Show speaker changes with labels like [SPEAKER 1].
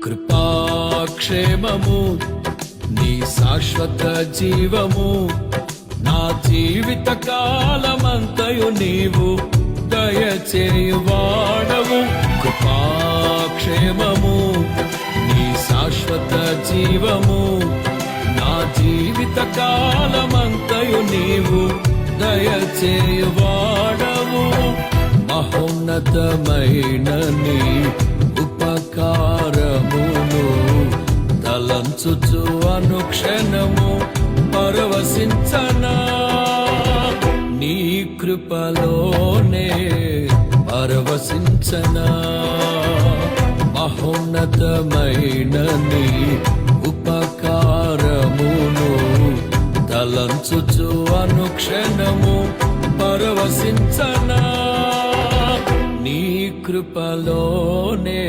[SPEAKER 1] కృపాక్షేమము నీ శాశ్వత జీవము నా జీవిత కాలమంతయు నీవు దయచేయువాడవు. కృపాక్షేమము నీ శాశ్వత జీవము నా జీవిత కాలమంతయు నీవు దయచేయువాడవు. మహోన్నతమైన నీ ఉపకారమును తలంచుచు అనుక్షణము పరవశించనా నీ కృపలోనే పరవశించనా. మహోన్నతమైన నీ ఉపకారమును తలంచుచు అనుక్షణము పరవశించనా నీ కృపలోనే